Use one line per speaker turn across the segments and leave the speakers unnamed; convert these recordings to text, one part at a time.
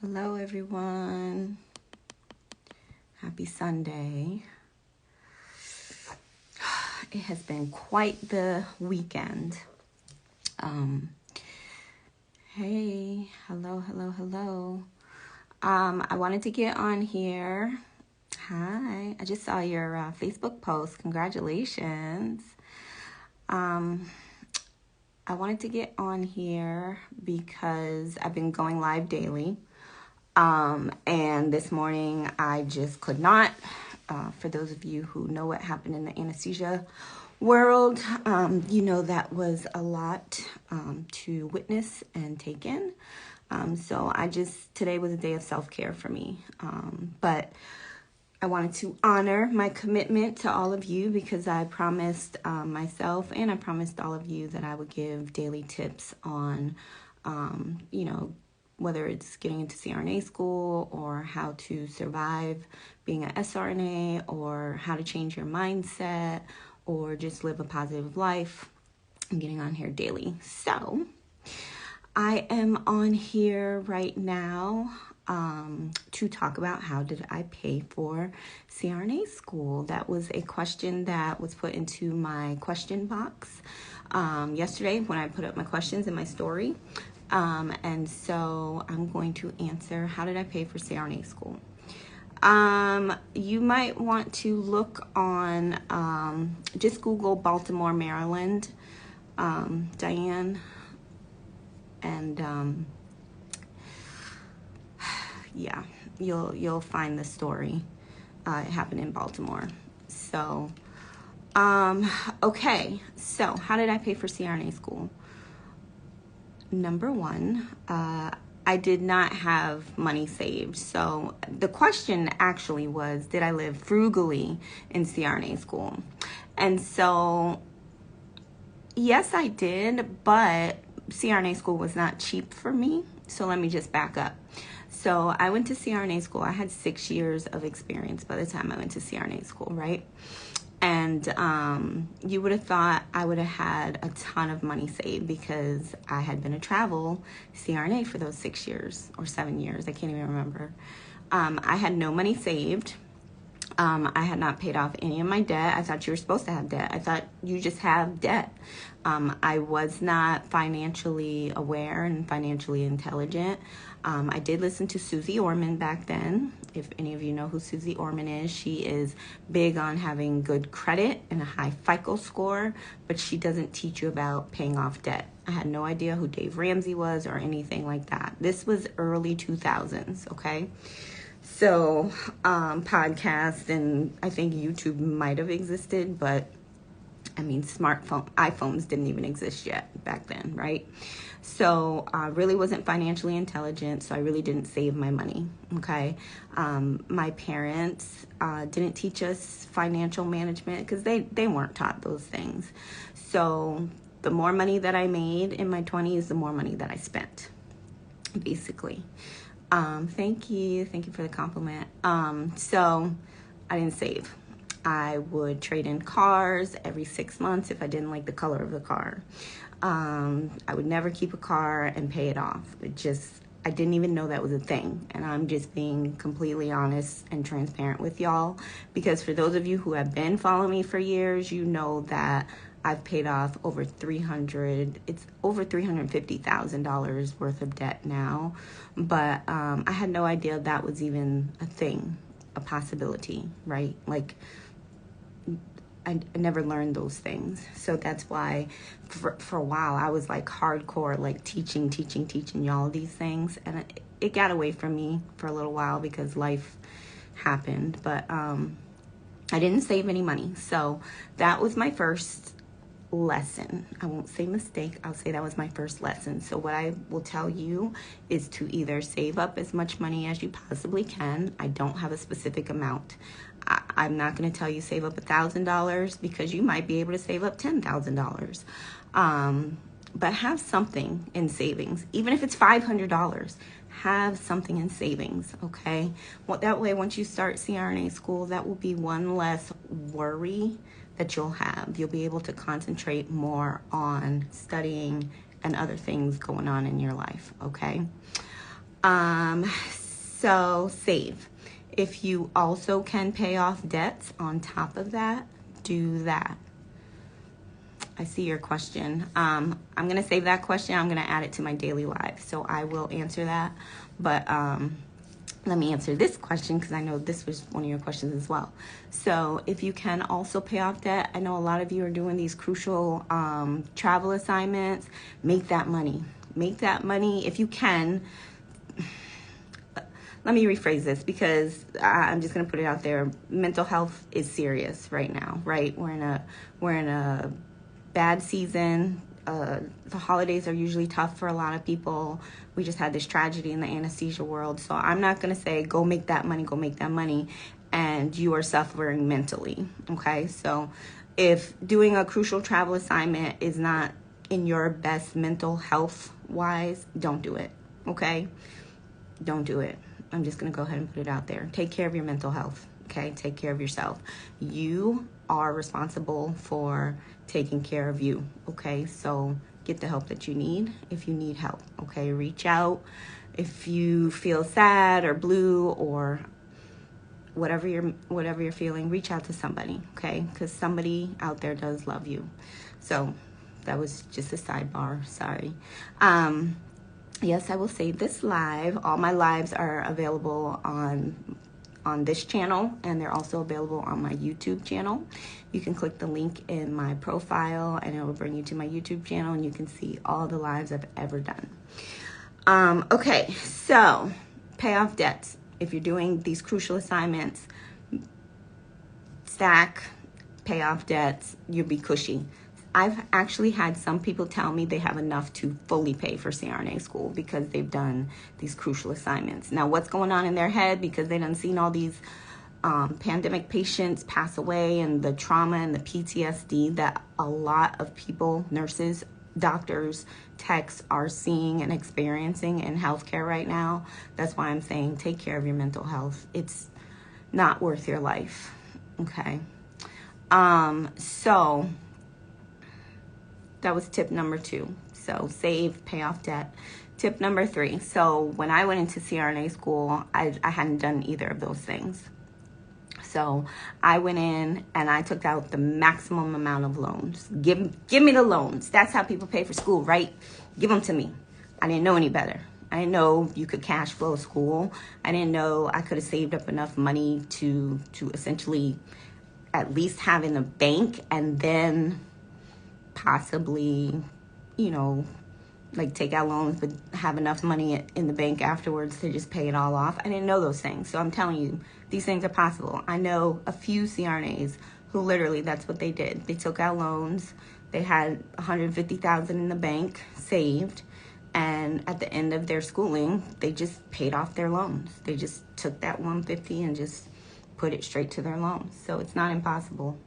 Hello, everyone. Happy Sunday. It has been quite the weekend. Hey, hello. I wanted to get on here. Hi, I just saw your Facebook post. Congratulations. I wanted to get on here because I've been going live daily. And this morning I just could not. For those of you who know what happened in the anesthesia world, you know that was a lot to witness and take in. So today was a day of self-care for me. But I wanted to honor my commitment to all of you because I promised myself and I promised all of you that I would give daily tips on, whether it's getting into CRNA school or how to survive being an SRNA or how to change your mindset or just live a positive life. I'm getting on here daily. So I am on here right now to talk about how did I pay for CRNA school. That was a question that was put into my question box yesterday when I put up my questions in my story. And so I'm going to answer, how did I pay for CRNA school? You might want to look on, just Google Baltimore, Maryland, Diane, and yeah, you'll find the story. It happened in Baltimore. So, okay. So how did I pay for CRNA school? Number one, I did not have money saved. So the question actually was, did I live frugally in CRNA school? And so, yes, I did, but CRNA school was not cheap for me. So let me just back up. So I went to CRNA school. I had 6 years of experience by the time I went to CRNA school, right? And you would have thought I would have had a ton of money saved because I had been a travel CRNA for those 6 years or 7 years. I can't even remember. I had no money saved. I had not paid off any of my debt. I thought you were supposed to have debt. I thought you just have debt. I was not financially aware and financially intelligent. I did listen to Susie Orman back then. If any of you know who Susie Orman is, she is big on having good credit and a high FICO score, but she doesn't teach you about paying off debt. I had no idea who Dave Ramsey was or anything like that. This was early 2000s, okay? So, podcast and I think YouTube might have existed, but I mean, iPhones didn't even exist yet back then, right? So I really wasn't financially intelligent, so I really didn't save my money, okay? My parents didn't teach us financial management because they weren't taught those things. So the more money that I made in my 20s, the more money that I spent, basically. Thank you for the compliment. So I didn't save. I would trade in cars every 6 months if I didn't like the color of the car. I would never keep a car and pay it off. I didn't even know that was a thing. And I'm just being completely honest and transparent with y'all, because for those of you who have been following me for years, you know that I've paid off over $350,000 worth of debt now. But I had no idea that was even a thing, a possibility, right? Like, I never learned those things. So that's why for a while I was like hardcore, like teaching y'all these things. And it got away from me for a little while because life happened. But I didn't save any money. So that was my first lesson. I won't say mistake. I'll say that was my first lesson. So what I will tell you is to either save up as much money as you possibly can. I don't have a specific amount. I'm not going to tell you save up $1,000 because you might be able to save up $10,000. But have something in savings, even if it's $500. Have something in savings, okay? Well, that way, once you start CRNA school, that will be one less worry that you'll have. You'll be able to concentrate more on studying and other things going on in your life, okay? So save. If you also can pay off debts on top of that, do that. I see your question. I'm going to save that question. I'm going to add it to my daily life. So I will answer that. But let me answer this question because I know this was one of your questions as well. So if you can also pay off debt, I know a lot of you are doing these crucial travel assignments. Make that money. Make that money if you can. Let me rephrase this because I'm just going to put it out there. Mental health is serious right now, right? We're in a bad season. The holidays are usually tough for a lot of people. We just had this tragedy in the anesthesia world. So I'm not going to say, go make that money, and you are suffering mentally. Okay. So if doing a crucial travel assignment is not in your best mental health wise, don't do it. Okay. Don't do it. I'm just going to go ahead and put it out there. Take care of your mental health. Okay. Take care of yourself. You are responsible for taking care of you. Okay. So get the help that you need if you need help. Okay. Reach out if you feel sad or blue or whatever you're feeling. Reach out to somebody. Okay. Because somebody out there does love you. So that was just a sidebar. Sorry. Yes, I will save this live. All my lives are available on this channel, and they're also available on my YouTube channel. You can click the link in my profile, and it will bring you to my YouTube channel, and you can see all the lives I've ever done. Okay, so pay off debts. If you're doing these crucial assignments, stack, pay off debts, you'll be cushy. I've actually had some people tell me they have enough to fully pay for CRNA school because they've done these crucial assignments. Now, what's going on in their head because they done seen all these pandemic patients pass away and the trauma and the PTSD that a lot of people, nurses, doctors, techs are seeing and experiencing in healthcare right now. That's why I'm saying take care of your mental health. It's not worth your life. Okay. So that was tip number 2. So save, pay off debt. Tip number 3. So when I went into CRNA school, I hadn't done either of those things. So I went in and I took out the maximum amount of loans. Give me the loans. That's how people pay for school, right? Give them to me. I didn't know any better. I didn't know you could cash flow school. I didn't know I could have saved up enough money to essentially at least have in the bank and then possibly, like take out loans, but have enough money in the bank afterwards to just pay it all off. I didn't know those things. So I'm telling you, these things are possible. I know a few CRNAs who literally that's what they did. They took out loans. They had $150,000 in the bank saved. And at the end of their schooling, they just paid off their loans. They just took that $150 and just put it straight to their loans. So it's not impossible.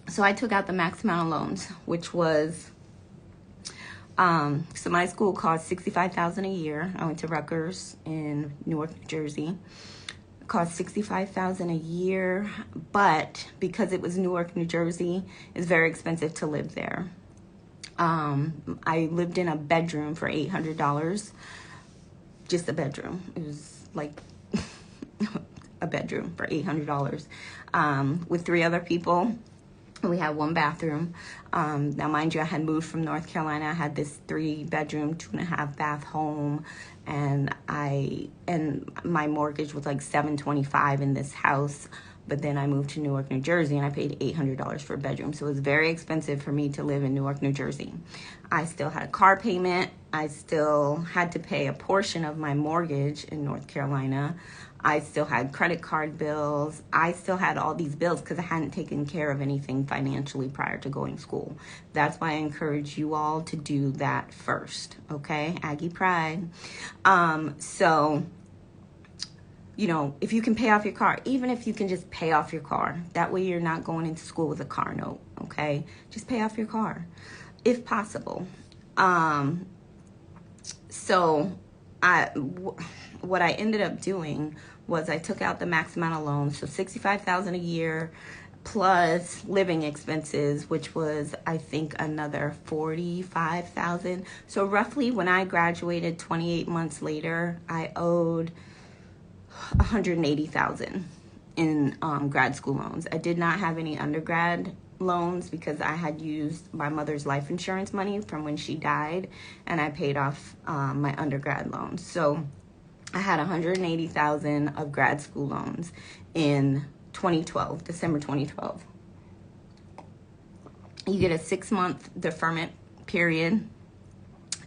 So I took out the max amount of loans, which was, so my school cost $65,000 a year. I went to Rutgers in Newark, New Jersey. It cost $65,000 a year, but because it was Newark, New Jersey, it's very expensive to live there. I lived in a bedroom for $800, just a bedroom. It was like a bedroom for $800 with 3 other people. We had 1 bathroom. Now, mind you, I had moved from North Carolina. I had this 3-bedroom, 2.5 bath home, and my mortgage was like $725 in this house. But then I moved to Newark, New Jersey, and I paid $800 for a bedroom. So it was very expensive for me to live in Newark, New Jersey. I still had a car payment. I still had to pay a portion of my mortgage in North Carolina. I still had credit card bills. I still had all these bills because I hadn't taken care of anything financially prior to going to school. That's why I encourage you all to do that first, okay? Aggie pride. So, if you can pay off your car, even if you can just pay off your car, that way you're not going into school with a car note, okay? Just pay off your car, if possible. What I ended up doing was I took out the max amount of loans, so $65,000 a year plus living expenses, which was, I think, another $45,000. So roughly when I graduated 28 months later, I owed $180,000 in grad school loans. I did not have any undergrad loans because I had used my mother's life insurance money from when she died, and I paid off my undergrad loans. So I had $180,000 of grad school loans in 2012, December 2012. You get a 6-month deferment period.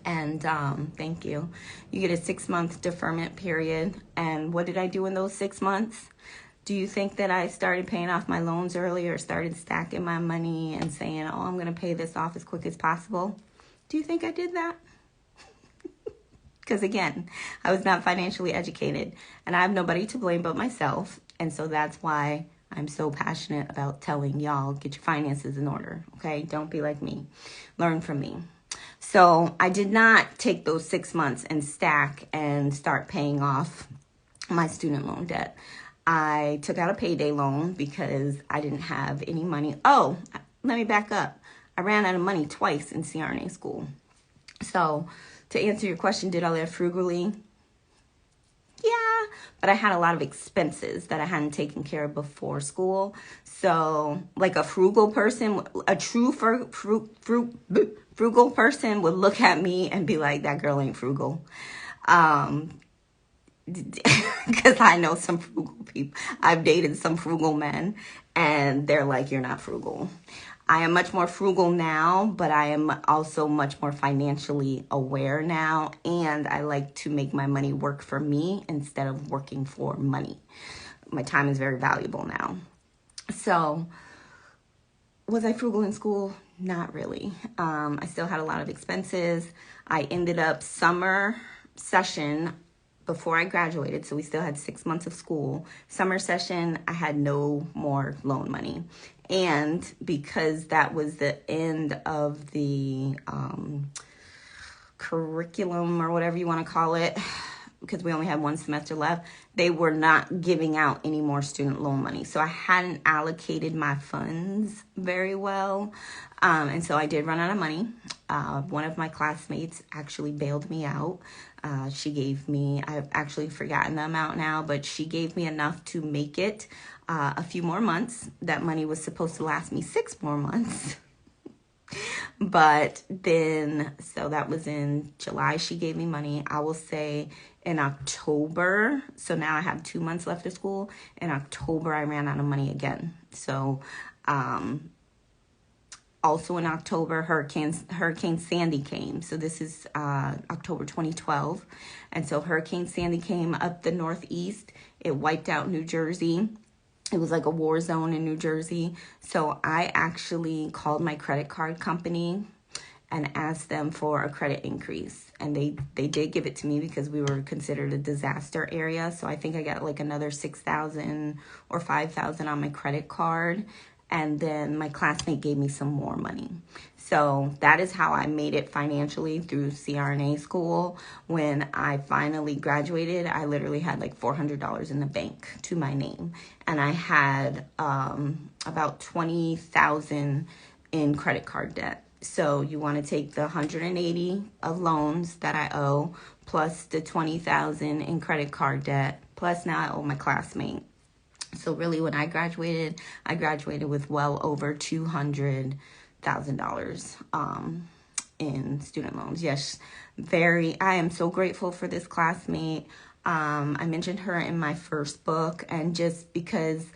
And thank you. You get a 6-month deferment period. And what did I do in those 6 months? Do you think that I started paying off my loans early or started stacking my money and saying, oh, I'm going to pay this off as quick as possible? Do you think I did that? Because again, I was not financially educated and I have nobody to blame but myself. And so that's why I'm so passionate about telling y'all, get your finances in order. Okay. Don't be like me. Learn from me. So I did not take those 6 months and stack and start paying off my student loan debt. I took out a payday loan because I didn't have any money. Oh, let me back up. I ran out of money twice in CRNA school. So to answer your question, did I live frugally? Yeah, but I had a lot of expenses that I hadn't taken care of before school. So like a frugal person, a true frugal person would look at me and be like, that girl ain't frugal. Because I know some frugal people. I've dated some frugal men and they're like, you're not frugal. I am much more frugal now, but I am also much more financially aware now. And I like to make my money work for me instead of working for money. My time is very valuable now. So was I frugal in school? Not really. I still had a lot of expenses. I ended up summer session before I graduated, so we still had 6 months of school. Summer session, I had no more loan money. And because that was the end of the curriculum or whatever you want to call it, because we only had 1 semester left, they were not giving out any more student loan money. So I hadn't allocated my funds very well. And so I did run out of money. One of my classmates actually bailed me out. She gave me, I've actually forgotten the amount now, but she gave me enough to make it a few more months. That money was supposed to last me 6 more months. But then, so that was in July, she gave me money. I will say in October, so now I have 2 months left of school. In October, I ran out of money again. So, also in October, Hurricane Sandy came. So this is October 2012. And so Hurricane Sandy came up the Northeast. It wiped out New Jersey. It was like a war zone in New Jersey. So I actually called my credit card company and asked them for a credit increase. And they did give it to me because we were considered a disaster area. So I think I got like another $6,000 or $5,000 on my credit card. And then my classmate gave me some more money. So that is how I made it financially through CRNA school. When I finally graduated, I literally had like $400 in the bank to my name. And I had about $20,000 in credit card debt. So you want to take the $180 of loans that I owe, plus the $20,000 in credit card debt, plus now I owe my classmate. So really when I graduated with well over $200,000 in student loans. Yes, I am so grateful for this classmate. I mentioned her in my first book, and just because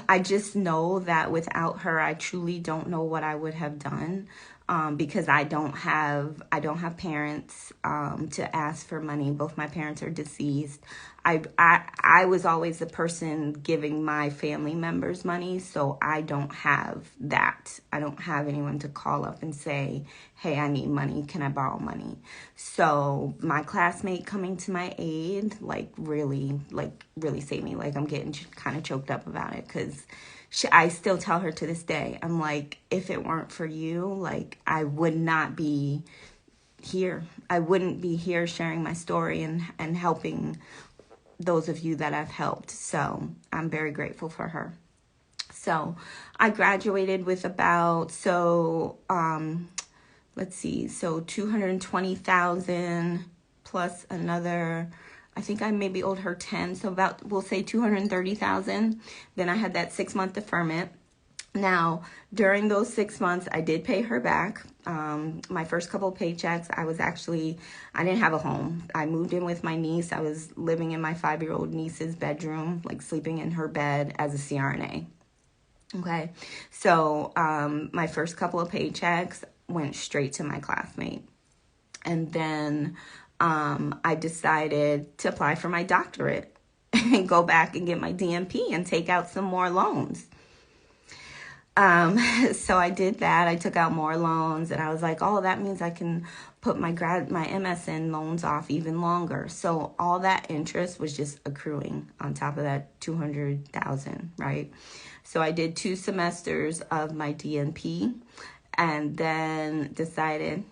I just know that without her, I truly don't know what I would have done. Because I don't have parents to ask for money. Both my parents are deceased. I was always the person giving my family members money, so I don't have that. I don't have anyone to call up and say, hey, I need money. Can I borrow money? So my classmate coming to my aid, really saved me. Like I'm getting kind of choked up about it because I still tell her to this day, I'm like, if it weren't for you, like I would not be here. I wouldn't be here sharing my story and helping those of you that I've helped. So I'm very grateful for her. So I graduated with about, let's see, so 220,000 plus another, I think I maybe owed her 10, so about, we'll say 230,000. Then I had that 6-month deferment. Now, during those 6 months, I did pay her back. My first couple of paychecks, I didn't have a home. I moved in with my niece. I was living in my 5-year-old niece's bedroom, like sleeping in her bed as a CRNA. Okay, so my first couple of paychecks went straight to my classmate. And then I decided to apply for my doctorate and go back and get my DNP and take out some more loans. So I did that. I took out more loans, and I was like, oh, that means I can put my MSN loans off even longer. So all that interest was just accruing on top of that 200,000, right? So I did 2 semesters of my DNP, and then decided,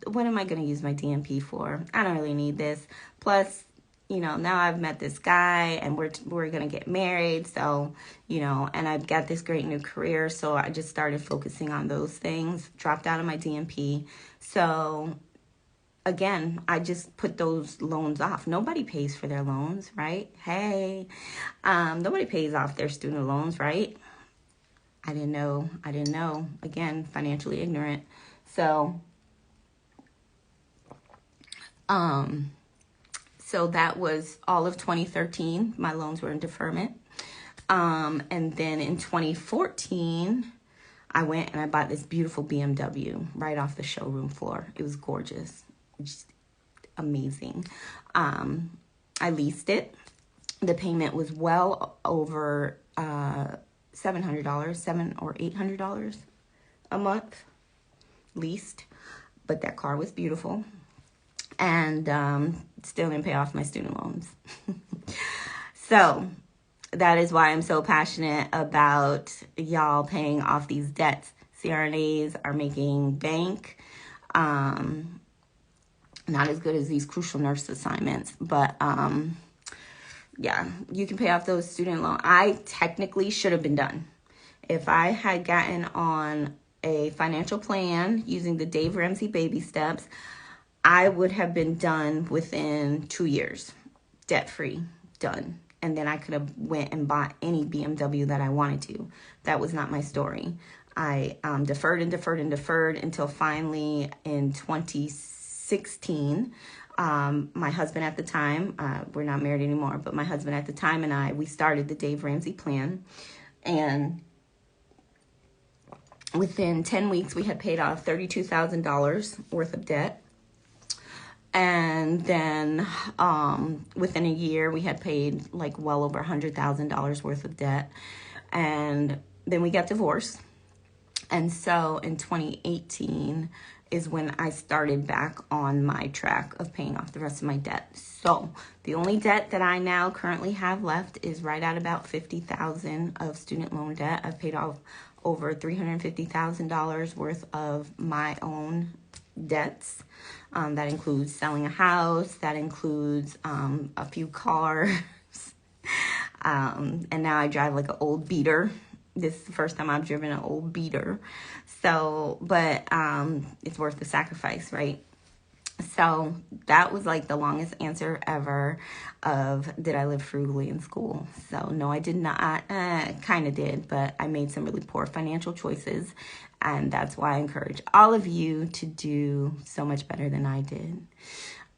what am I going to use my DNP for? I don't really need this. Plus, now I've met this guy, and we're going to get married. So, and I've got this great new career. So I just started focusing on those things, dropped out of my DNP. So again, I just put those loans off. Nobody pays for their loans, right? Hey, nobody pays off their student loans, right? I didn't know. Again, financially ignorant. So, so that was all of 2013. My loans were in deferment. And then in 2014, I went and I bought this beautiful BMW right off the showroom floor. It was gorgeous. Just amazing. I leased it. The payment was well over $700, $700 or $800 a month leased. But that car was beautiful. And still didn't pay off my student loans. So that is why I'm so passionate about y'all paying off these debts. CRNAs are making bank. Not as good as these crucial nurse assignments, but yeah, you can pay off those student loans. I technically should have been done. If I had gotten on a financial plan using the Dave Ramsey baby steps, I would have been done within 2 years, debt-free, done. And then I could have went and bought any BMW that I wanted to. That was not my story. I deferred until finally in 2016, my husband at the time, we're not married anymore, but my husband at the time and we started the Dave Ramsey plan. And within 10 weeks, we had paid off $32,000 worth of debt. And then within a year, we had paid like well over $100,000 worth of debt. And then we got divorced. And so in 2018 is when I started back on my track of paying off the rest of my debt. So the only debt that I now currently have left is right at about $50,000 of student loan debt. I've paid off over $350,000 worth of my own debts. That includes selling a house. That includes a few cars. And now I drive like an old beater. This is the first time I've driven an old beater. So, but it's worth the sacrifice, right? So that was like the longest answer ever of did I live frugally in school? So no, I did not. Kind of did, but I made some really poor financial choices. And that's why I encourage all of you to do so much better than I did.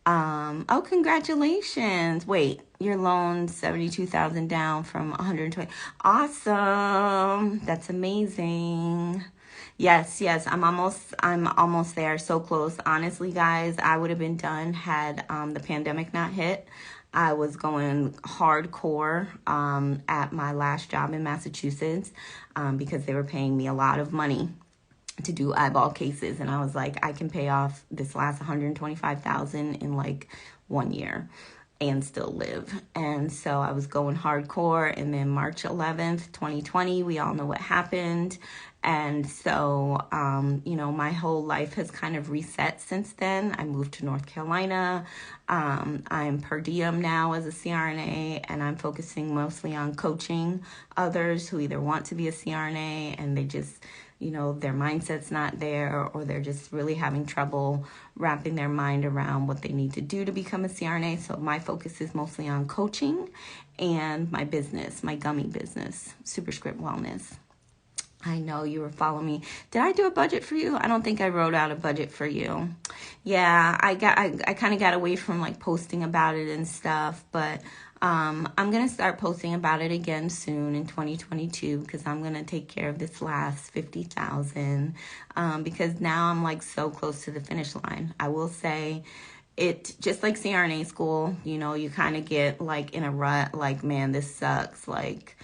Oh, congratulations. Wait, your loan, $72,000 down from $120,000. Awesome. That's amazing. Yes, I'm almost there. So close. Honestly, guys, I would have been done had the pandemic not hit. I was going hardcore at my last job in Massachusetts because they were paying me a lot of money to do eyeball cases, and I was like, I can pay off this last $125,000 in like 1 year. and still live. And so I was going hardcore, and then March 11th, 2020, we all know what happened. And so, my whole life has kind of reset since then. I moved to North Carolina. I'm per diem now as a CRNA, and I'm focusing mostly on coaching others who either want to be a CRNA and they just, their mindset's not there, or they're just really having trouble wrapping their mind around what they need to do to become a CRNA. So my focus is mostly on coaching and my business, my gummy business, Superscript Wellness. I know you were following me. Did I do a budget for you? I don't think I wrote out a budget for you. Yeah, I kind of got away from like posting about it and stuff, but I'm going to start posting about it again soon in 2022, because I'm going to take care of this last 50,000, because now I'm like so close to the finish line. I will say, it just like CRNA school, you kind of get like in a rut, like, man, this sucks. Like,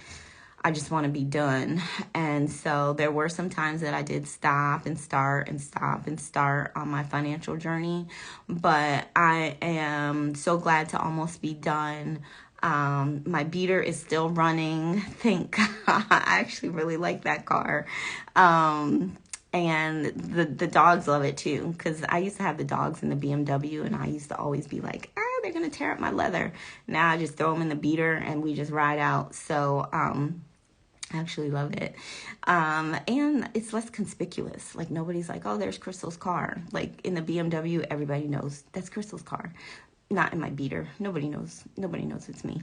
I just want to be done. And so there were some times that I did stop and start and stop and start on my financial journey, but I am so glad to almost be done. My beater is still running. Thank God. I actually really like that car. And the dogs love it too, because I used to have the dogs in the BMW, and I used to always be like, they're going to tear up my leather. Now I just throw them in the beater and we just ride out. So, I actually love it. And it's less conspicuous. Like, nobody's like, oh, there's Crystal's car. Like, in the BMW, everybody knows that's Crystal's car. Not in my beater. Nobody knows it's me.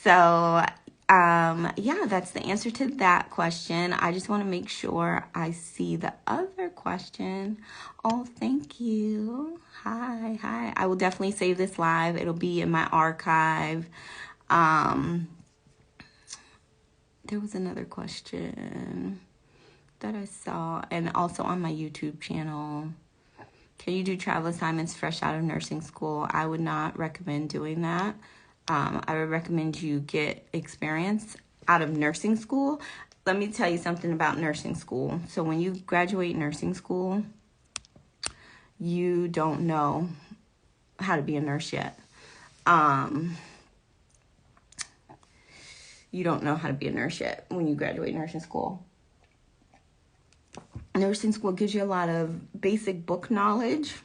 So, that's the answer to that question. I just want to make sure I see the other question. Oh, thank you. Hi. I will definitely save this live. It'll be in my archive. There was another question that I saw, and also on my YouTube channel. Can you do travel assignments fresh out of nursing school? I would not recommend doing that. I would recommend you get experience out of nursing school. Let me tell you something about nursing school. So when you graduate nursing school, you don't know how to be a nurse yet. You don't know how to be a nurse yet when you graduate nursing school. Nursing school gives you a lot of basic book knowledge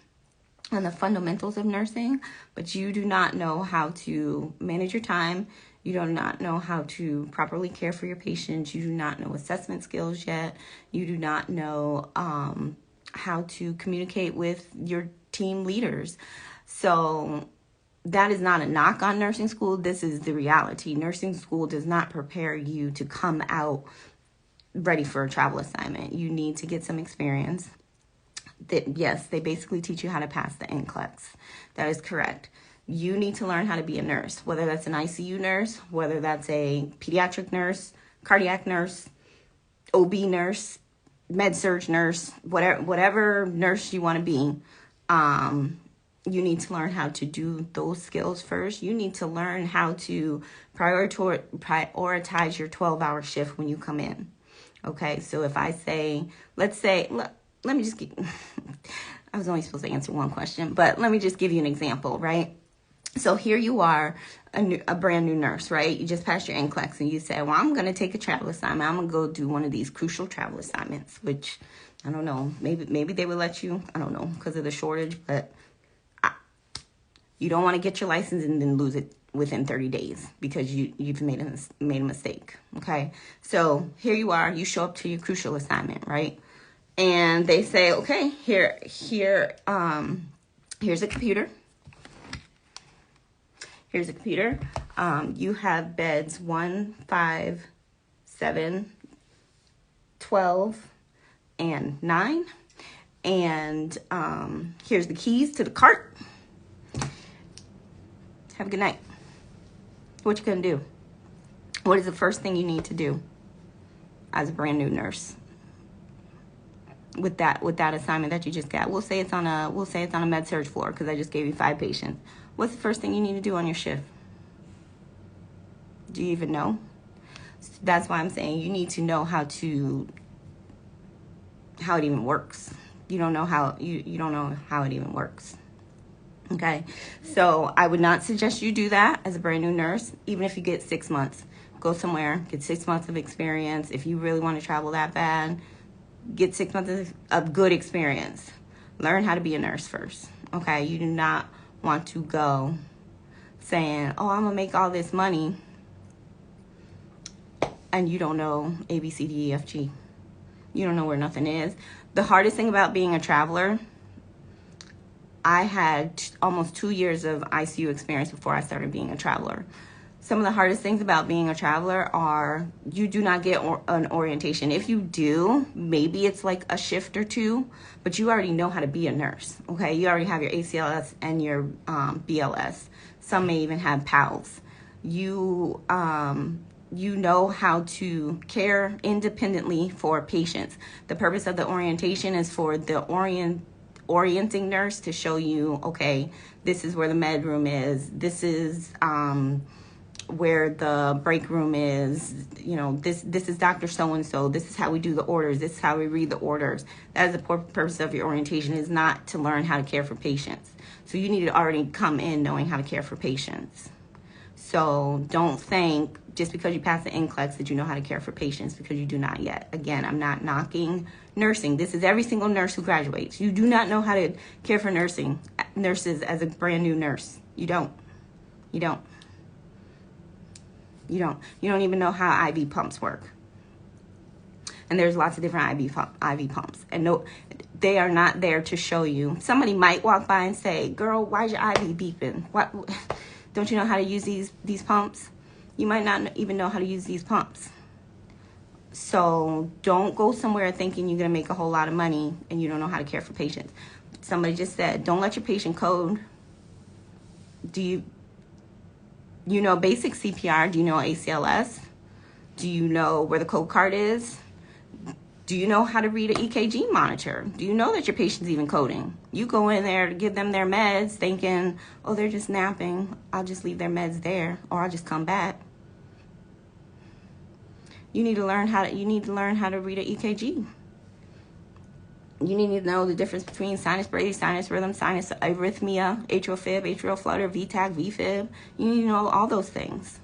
on the fundamentals of nursing, but you do not know how to manage your time. You do not know how to properly care for your patients. You do not know assessment skills yet. You do not know how to communicate with your team leaders. So that is not a knock on nursing school. This is the reality. Nursing school does not prepare you to come out ready for a travel assignment. You need to get some experience. Yes, they basically teach you how to pass the NCLEX. That is correct. You need to learn how to be a nurse, whether that's an ICU nurse, whether that's a pediatric nurse, cardiac nurse, OB nurse, med-surg nurse, whatever nurse you want to be. You need to learn how to do those skills first. You need to learn how to prioritize your 12-hour shift when you come in. Okay, so if I say, let me just I was only supposed to answer one question, but let me just give you an example, right? So here you are, a brand new nurse, right? You just passed your NCLEX, and you say, well, I'm going to take a travel assignment. I'm going to go do one of these crucial travel assignments, which, I don't know, maybe they would let you, I don't know, because of the shortage, but you don't want to get your license and then lose it within 30 days because you've made a mistake, okay? So here you are, you show up to your crucial assignment, right? And they say, okay, here's a computer. Here's a computer. You have beds 1, 5, 7, 12, and 9. And here's the keys to the cart. Have a good night. What you gonna do? What is the first thing you need to do as a brand new nurse with that assignment that you just got? We'll say it's on a med surg floor because I just gave you 5 patients. What's the first thing you need to do on your shift? Do you even know? That's why I'm saying you need to know how it even works. You don't know how it even works. Okay, so I would not suggest you do that as a brand new nurse, even if you get 6 months. Go somewhere, get 6 months of experience. If you really want to travel that bad, get 6 months of good experience. Learn how to be a nurse first. Okay, you do not want to go saying, oh, I'm gonna make all this money, and you don't know A, B, C, D, E, F, G. You don't know where nothing is. The hardest thing about being a traveler, I had almost 2 years of ICU experience before I started being a traveler. Some of the hardest things about being a traveler are you do not get an orientation. If you do, maybe it's like a shift or two, but you already know how to be a nurse, okay? You already have your ACLS and your BLS. Some may even have PALS. You know how to care independently for patients. The purpose of the orientation is for the orienting nurse to show you, okay, this is where the med room is. This is where the break room is. You know, this is Dr. So-and-so. This is how we do the orders. This is how we read the orders. That is the purpose of your orientation, is not to learn how to care for patients. So you need to already come in knowing how to care for patients. So don't think just because you pass the NCLEX that you know how to care for patients, because you do not yet. Again, I'm not knocking nursing. This is every single nurse who graduates. You do not know how to care for nurses as a brand new nurse. You don't. You don't. You don't. You don't even know how IV pumps work. And there's lots of different IV pumps. And no, they are not there to show you. Somebody might walk by and say, girl, why's your IV beeping? What? Don't you know how to use these pumps? You might not even know how to use these pumps. So don't go somewhere thinking you're going to make a whole lot of money and you don't know how to care for patients. Somebody just said, don't let your patient code. Do you know basic CPR? Do you know ACLS? Do you know where the code card is? Do you know how to read an EKG monitor? Do you know that your patient's even coding? You go in there to give them their meds thinking, oh, they're just napping. I'll just leave their meds there, or I'll just come back. You need to learn how to read an EKG. You need to know the difference between sinus brady, sinus rhythm, sinus arrhythmia, atrial fib, atrial flutter, VTAC, VFib. You need to know all those things.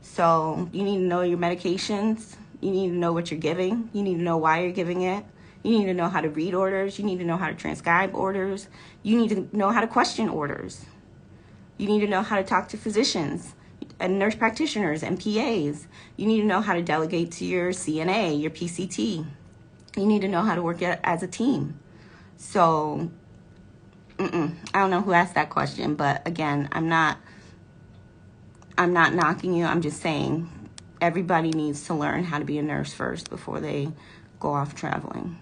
So you need to know your medications. You need to know what you're giving. You need to know why you're giving it. You need to know how to read orders. You need to know how to transcribe orders. You need to know how to question orders. You need to know how to talk to physicians and nurse practitioners and PAs. You need to know how to delegate to your CNA, your PCT. You need to know how to work as a team. So, I don't know who asked that question, but again, I'm not knocking you. I'm just saying everybody needs to learn how to be a nurse first before they go off traveling.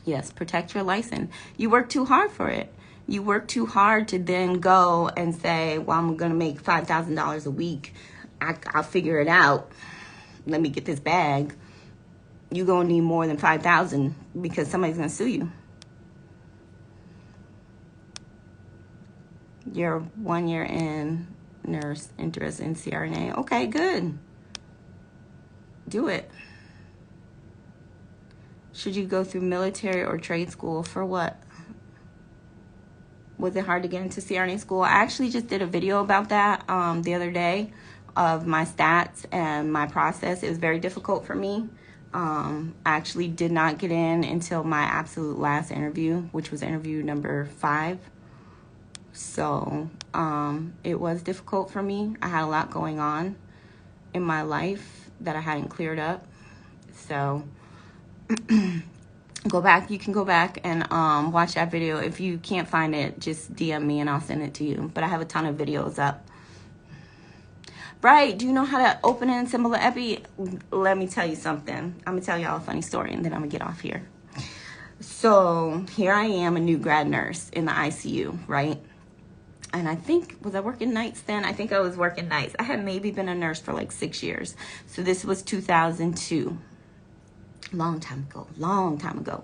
Yes, protect your license. You work too hard for it. You work too hard to then go and say, well, I'm going to make $5,000 a week. I'll figure it out. Let me get this bag. You're going to need more than $5,000 because somebody's going to sue you. You're 1 year in, nurse, interest in CRNA. Okay, good. Do it. Should you go through military or trade school? For what? Was it hard to get into CRNA school? I actually just did a video about that the other day of my stats and my process. It was very difficult for me. I actually did not get in until my absolute last interview, which was interview number 5. So it was difficult for me. I had a lot going on in my life that I hadn't cleared up. So you can go back and watch that video. If you can't find it, just DM me and I'll send it to you. But I have a ton of videos up. Right, do you know how to open and assemble the epi? Let me tell you something. I'm going to tell y'all a funny story and then I'm going to get off here. So here I am, a new grad nurse in the ICU, right? And I think, was I working nights then? I think I was working nights. I had maybe been a nurse for like 6 years. So this was 2002. Long time ago.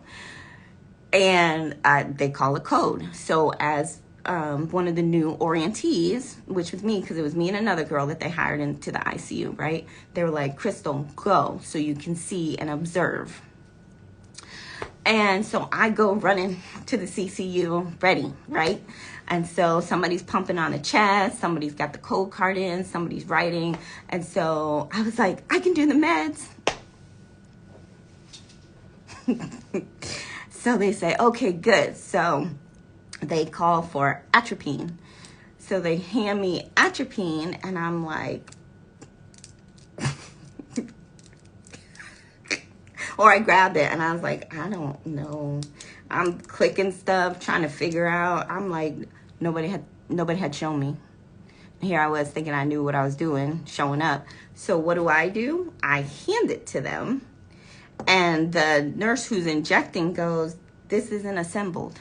And they call it code. So as one of the new orientees, which was me, because it was me and another girl that they hired into the ICU, right? They were like, Crystal, go so you can see and observe. And so I go running to the CCU ready, right? And so somebody's pumping on the chest, somebody's got the code card in, somebody's writing. And so I was like, I can do the meds. So they say, okay, good. So they call for atropine. So they hand me atropine, and I'm like, or I grabbed it, and I was like, I don't know. I'm clicking stuff, trying to figure out. I'm like, nobody had shown me. Here I was thinking I knew what I was doing, showing up. So what do? I hand it to them, and the nurse who's injecting goes, this isn't assembled.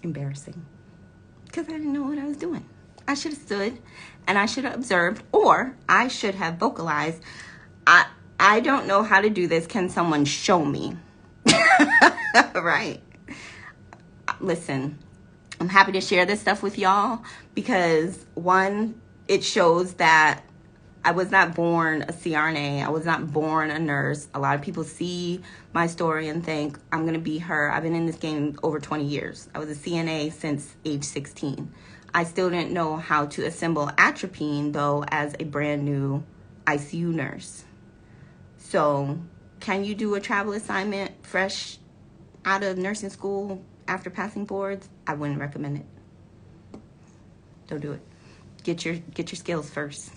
Embarrassing. Because I didn't know what I was doing. I should have stood and I should have observed, or I should have vocalized, I don't know how to do this. Can someone show me? Right. Listen, I'm happy to share this stuff with y'all because, one, it shows that I was not born a CRNA. I was not born a nurse. A lot of people see my story and think I'm going to be her. I've been in this game over 20 years. I was a CNA since age 16. I still didn't know how to assemble atropine, though, as a brand new ICU nurse. So can you do a travel assignment fresh out of nursing school after passing boards? I wouldn't recommend it. Don't do it. Get your skills first.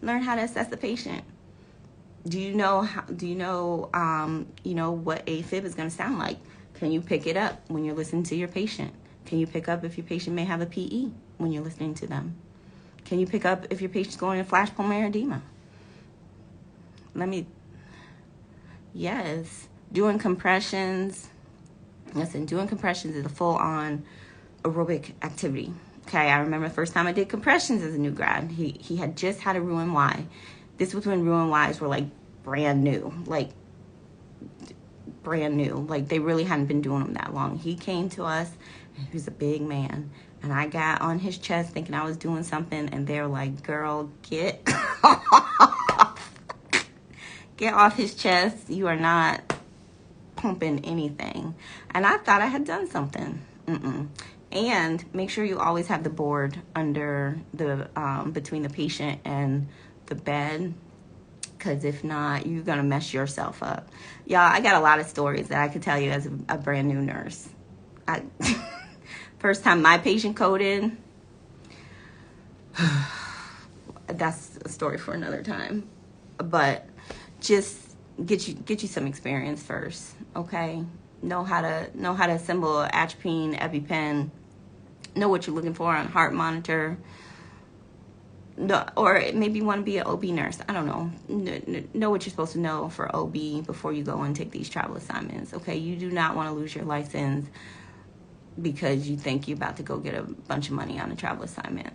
Learn how to assess the patient. Do you know what AFib is going to sound like? Can you pick it up when you're listening to your patient? Can you pick up if your patient may have a PE when you're listening to them? Can you pick up if your patient's going in flash pulmonary edema? Yes. Doing compressions. Listen, doing compressions is a full-on aerobic activity. Okay, I remember the first time I did compressions as a new grad. He had just had a Roux-en-Y. This was when Roux-en-Ys were like brand new. Like they really hadn't been doing them that long. He came to us, and he was a big man. And I got on his chest thinking I was doing something, and they're like, girl, get off. Get off his chest. You are not pumping anything. And I thought I had done something. And make sure you always have the board under the between the patient and the bed, because if not, you're gonna mess yourself up. Y'all, I got a lot of stories that I could tell you as a brand new nurse. First time my patient coded, that's a story for another time. But just get you some experience first, okay? Know how to assemble atropine, EpiPen. Know what you're looking for on heart monitor. No, or maybe you want to be an OB nurse. I don't know. Know what you're supposed to know for OB before you go and take these travel assignments. Okay, you do not want to lose your license because you think you're about to go get a bunch of money on a travel assignment.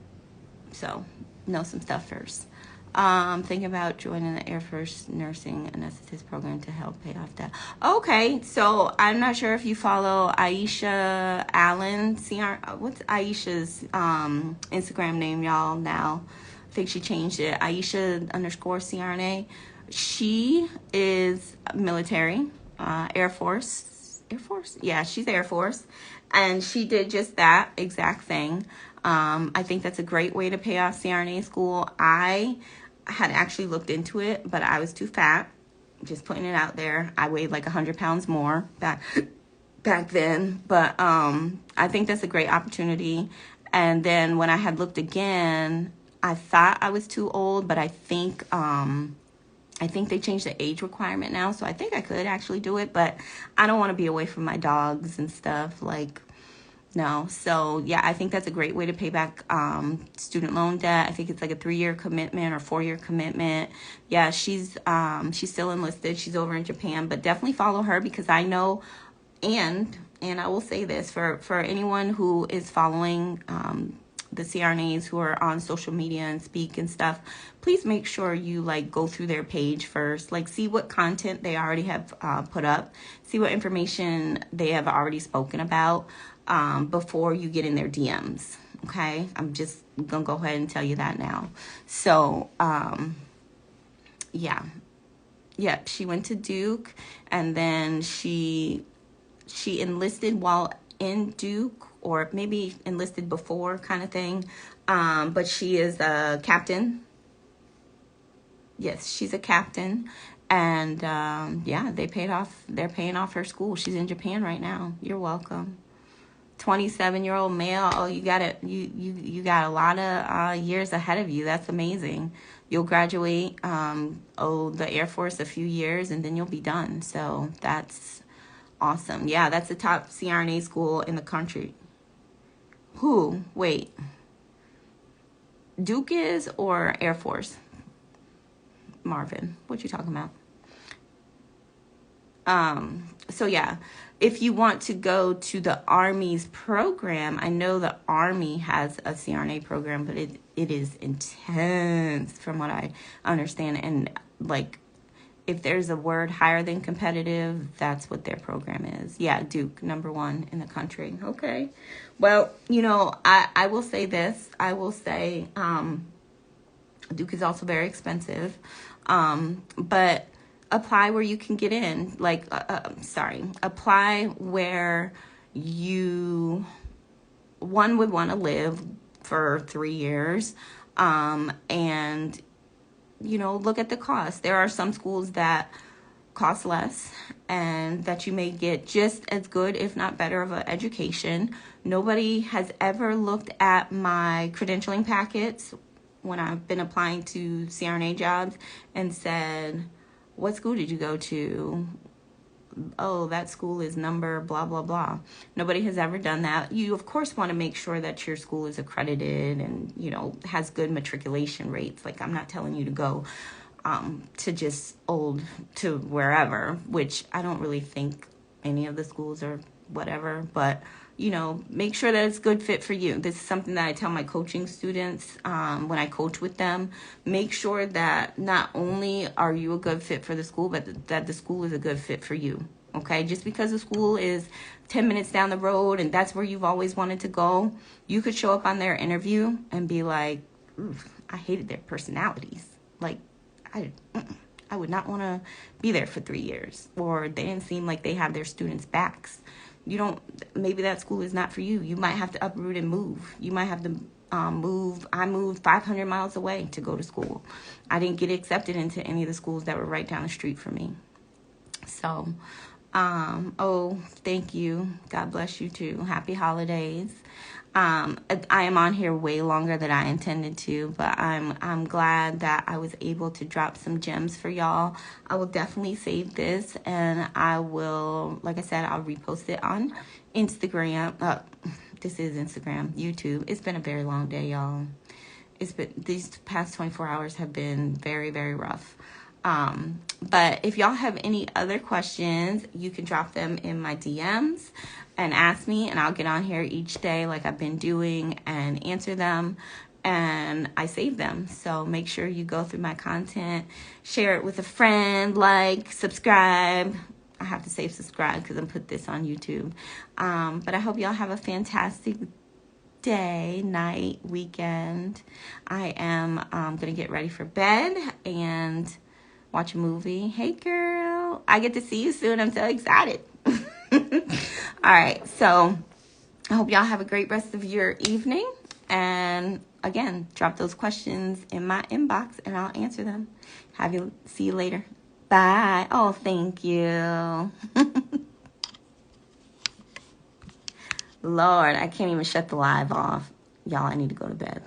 So know some stuff first. Thinking about joining the Air Force nursing anesthetist program to help pay off debt. Okay, so I'm not sure if you follow Aisha Allen. What's Aisha's Instagram name, y'all? Now, I think she changed it. Aisha_CRNA. She is military, Air Force. Yeah, she's Air Force, and she did just that exact thing. I think that's a great way to pay off CRNA school. I had actually looked into it, but I was too fat. Just putting it out there. I weighed like 100 pounds more back then. But I think that's a great opportunity. And then when I had looked again, I thought I was too old, but I think they changed the age requirement now, so I think I could actually do it. But I don't want to be away from my dogs and stuff. Like, no. So yeah, I think that's a great way to pay back student loan debt. I think it's like a 3-year commitment or 4-year commitment. Yeah, she's still enlisted. She's over in Japan, but definitely follow her, because I know, and I will say this for anyone who is following the CRNAs who are on social media and speak and stuff, please make sure you like go through their page first, like see what content they already have put up, see what information they have already spoken about before you get in their DMs. Okay, I'm just gonna go ahead and tell you that now. So, yeah. Yep, she went to Duke, and then she enlisted while in Duke, or maybe enlisted before, kind of thing. But she is a captain. Yes, she's a captain. And yeah, they're paying off her school. She's in Japan right now. You're welcome. 27-year-old male. Oh, you got it. You got a lot of years ahead of you. That's amazing. You'll graduate the Air Force a few years, and then you'll be done. So that's awesome. Yeah, that's the top CRNA school in the country. Who? Wait. Duke is, or Air Force? Marvin, what you talking about? So yeah, if you want to go to the Army's program, I know the Army has a CRNA program, but it is intense from what I understand. And like, if there's a word higher than competitive, that's what their program is. Yeah, Duke, #1 in the country. Okay. Well, I will say this. I will say Duke is also very expensive. But apply where you can get in. Apply where one would want to live for 3 years. And, look at the cost. There are some schools that cost less and that you may get just as good, if not better, of an education. Nobody has ever looked at my credentialing packets when I've been applying to CRNA jobs and said, what school did you go to? Oh, that school is number blah, blah, blah. Nobody has ever done that. You, of course, want to make sure that your school is accredited and, has good matriculation rates. Like, I'm not telling you to go to just to wherever, which I don't really think any of the schools are whatever, but make sure that it's a good fit for you. This is something that I tell my coaching students when I coach with them. Make sure that not only are you a good fit for the school, but that the school is a good fit for you. Okay, just because the school is 10 minutes down the road and that's where you've always wanted to go, you could show up on their interview and be like, I hated their personalities. Like, I would not want to be there for 3 years. Or they didn't seem like they have their students' backs. Maybe that school is not for you. You might have to uproot and move. You might have to move. I moved 500 miles away to go to school. I didn't get accepted into any of the schools that were right down the street from me. So, thank you. God bless you too. Happy holidays. I am on here way longer than I intended to, but I'm glad that I was able to drop some gems for y'all. I will definitely save this, and I will, like I said, I'll repost it on Instagram. This is Instagram, YouTube. It's been a very long day, y'all. These past 24 hours have been very, very rough. But if y'all have any other questions, you can drop them in my DMs and ask me, and I'll get on here each day like I've been doing and answer them, and I save them. So make sure you go through my content, share it with a friend, subscribe. I have to say subscribe because I'm put this on YouTube. But I hope y'all have a fantastic day, night, weekend. I am going to get ready for bed and watch a movie. Hey, girl. I get to see you soon. I'm so excited. All right. So I hope y'all have a great rest of your evening. And again, drop those questions in my inbox and I'll answer them. See you later. Bye. Oh, thank you. Lord, I can't even shut the live off. Y'all, I need to go to bed.